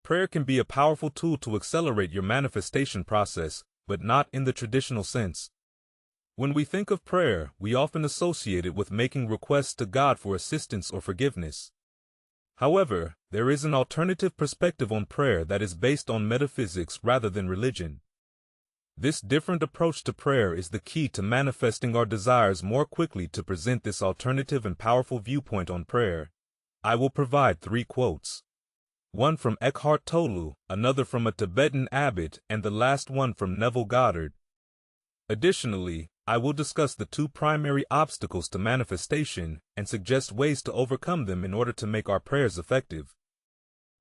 Prayer can be a powerful tool to accelerate your manifestation process, but not in the traditional sense. When we think of prayer, we often associate it with making requests to God for assistance or forgiveness. However, there is an alternative perspective on prayer that is based on metaphysics rather than religion. This different approach to prayer is the key to manifesting our desires more quickly. To present this alternative and powerful viewpoint on prayer, I will provide 3 quotes. One from Eckhart Tolle, another from a Tibetan abbot, and the last one from Neville Goddard. Additionally, I will discuss the 2 primary obstacles to manifestation and suggest ways to overcome them in order to make our prayers effective.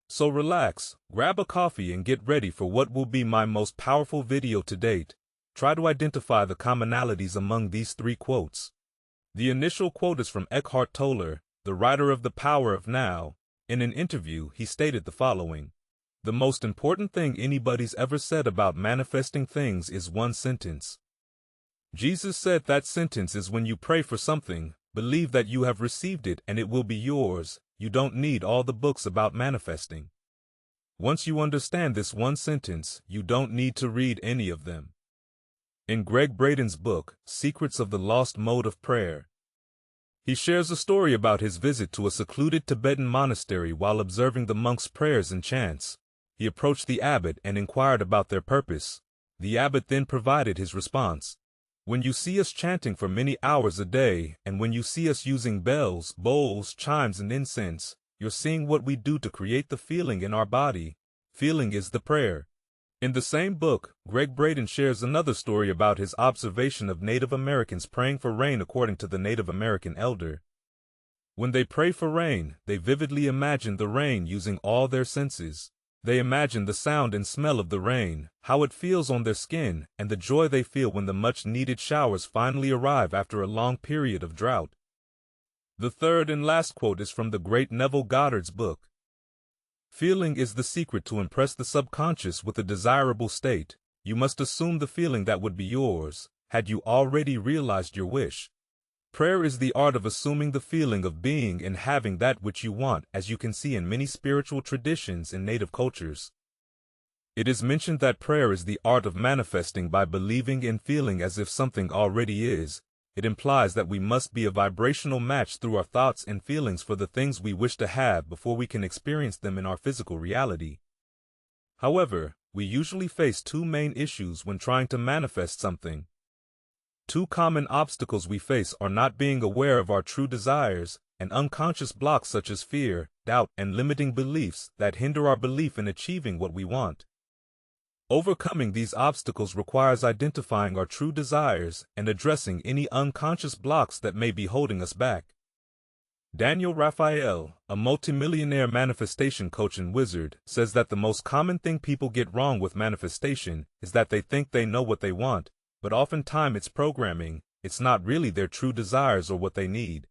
So relax, grab a coffee and get ready for what will be my most powerful video to date. Try to identify the commonalities among these 3 quotes. The initial quote is from Eckhart Tolle, the writer of The Power of Now. In an interview, he stated the following: "The most important thing anybody's ever said about manifesting things is one sentence. Jesus said that sentence is when you pray for something, believe that you have received it and it will be yours. You don't need all the books about manifesting. Once you understand this one sentence, you don't need to read any of them." In Greg Braden's book, Secrets of the Lost Mode of Prayer, he shares a story about his visit to a secluded Tibetan monastery. While observing the monks' prayers and chants, he approached the abbot and inquired about their purpose. The abbot then provided his response: "When you see us chanting for many hours a day, and when you see us using bells, bowls, chimes, and incense, you're seeing what we do to create the feeling in our body. Feeling is the prayer." In the same book, Greg Braden shares another story about his observation of Native Americans praying for rain. According to the Native American elder, when they pray for rain, they vividly imagine the rain using all their senses. They imagine the sound and smell of the rain, how it feels on their skin, and the joy they feel when the much-needed showers finally arrive after a long period of drought. The third and last quote is from the great Neville Goddard's book. "Feeling is the secret to impress the subconscious with a desirable state. You must assume the feeling that would be yours, had you already realized your wish. Prayer is the art of assuming the feeling of being and having that which you want, as you can see in many spiritual traditions in native cultures. It is mentioned that prayer is the art of manifesting by believing and feeling as if something already is. It implies that we must be a vibrational match through our thoughts and feelings for the things we wish to have before we can experience them in our physical reality. However, we usually face 2 main issues when trying to manifest something. 2 common obstacles we face are not being aware of our true desires, and unconscious blocks such as fear, doubt, and limiting beliefs that hinder our belief in achieving what we want. Overcoming these obstacles requires identifying our true desires and addressing any unconscious blocks that may be holding us back. Daniel Raphael, a multimillionaire manifestation coach and wizard, says that the most common thing people get wrong with manifestation is that they think they know what they want, but oftentimes it's programming. It's not really their true desires or what they need.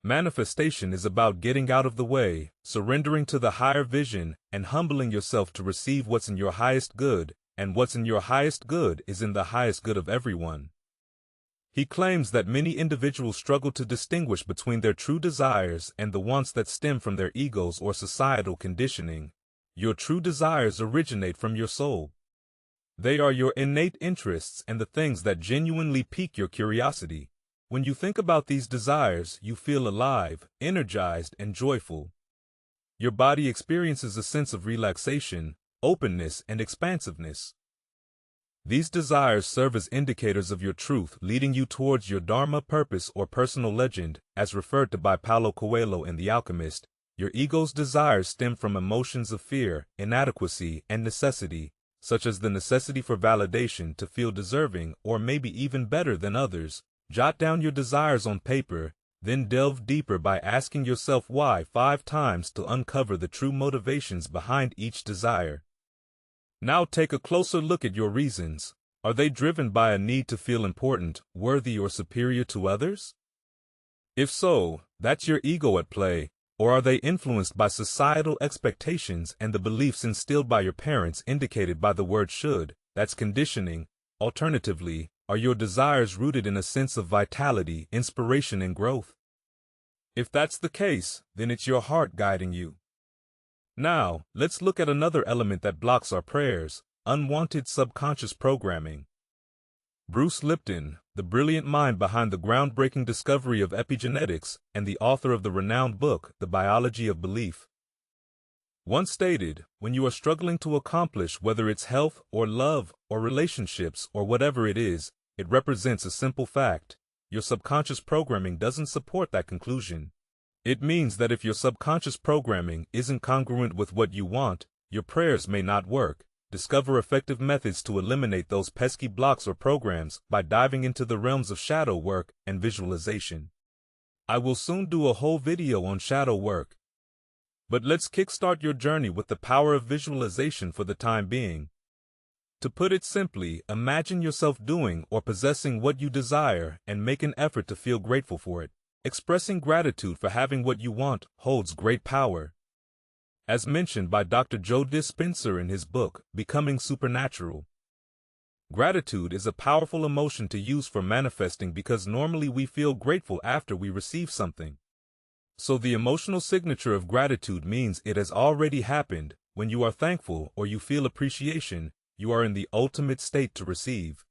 Manifestation is about getting out of the way, surrendering to the higher vision, and humbling yourself to receive what's in your highest good, and what's in your highest good is in the highest good of everyone. He claims that many individuals struggle to distinguish between their true desires and the wants that stem from their egos or societal conditioning. Your true desires originate from your soul. They are your innate interests and the things that genuinely pique your curiosity. When you think about these desires, you feel alive, energized, and joyful. Your body experiences a sense of relaxation, openness, and expansiveness. These desires serve as indicators of your truth, leading you towards your dharma, purpose, or personal legend, as referred to by Paulo Coelho in The Alchemist. Your ego's desires stem from emotions of fear, inadequacy, and necessity, such as the necessity for validation, to feel deserving, or maybe even better than others. Jot down your desires on paper, then delve deeper by asking yourself why 5 times to uncover the true motivations behind each desire. Now take a closer look at your reasons. Are they driven by a need to feel important, worthy, or superior to others? If so, that's your ego at play. Or are they influenced by societal expectations and the beliefs instilled by your parents, indicated by the word should? That's conditioning. Alternatively, are your desires rooted in a sense of vitality, inspiration, and growth? If that's the case, then it's your heart guiding you. Now, let's look at another element that blocks our prayers: unwanted subconscious programming. Bruce Lipton, the brilliant mind behind the groundbreaking discovery of epigenetics and the author of the renowned book, The Biology of Belief, once stated, when you are struggling to accomplish, whether it's health or love or relationships or whatever it is, it represents a simple fact: your subconscious programming doesn't support that conclusion. It means that if your subconscious programming isn't congruent with what you want, your prayers may not work. Discover effective methods to eliminate those pesky blocks or programs by diving into the realms of shadow work and visualization. I will soon do a whole video on shadow work. But let's kickstart your journey with the power of visualization for the time being. To put it simply, imagine yourself doing or possessing what you desire and make an effort to feel grateful for it. Expressing gratitude for having what you want holds great power. As mentioned by Dr. Joe Dispenza in his book, Becoming Supernatural, gratitude is a powerful emotion to use for manifesting because normally we feel grateful after we receive something. So the emotional signature of gratitude means it has already happened. When you are thankful or you feel appreciation, you are in the ultimate state to receive.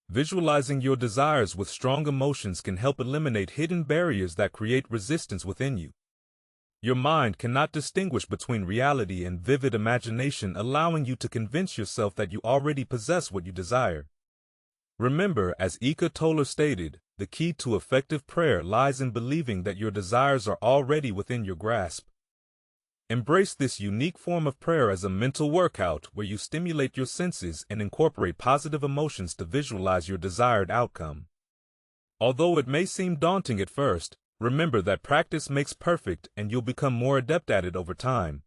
Visualizing your desires with strong emotions can help eliminate hidden barriers that create resistance within you. Your mind cannot distinguish between reality and vivid imagination, allowing you to convince yourself that you already possess what you desire. Remember, as Eckhart Tolle stated, the key to effective prayer lies in believing that your desires are already within your grasp. Embrace this unique form of prayer as a mental workout where you stimulate your senses and incorporate positive emotions to visualize your desired outcome. Although it may seem daunting at first, remember that practice makes perfect and you'll become more adept at it over time.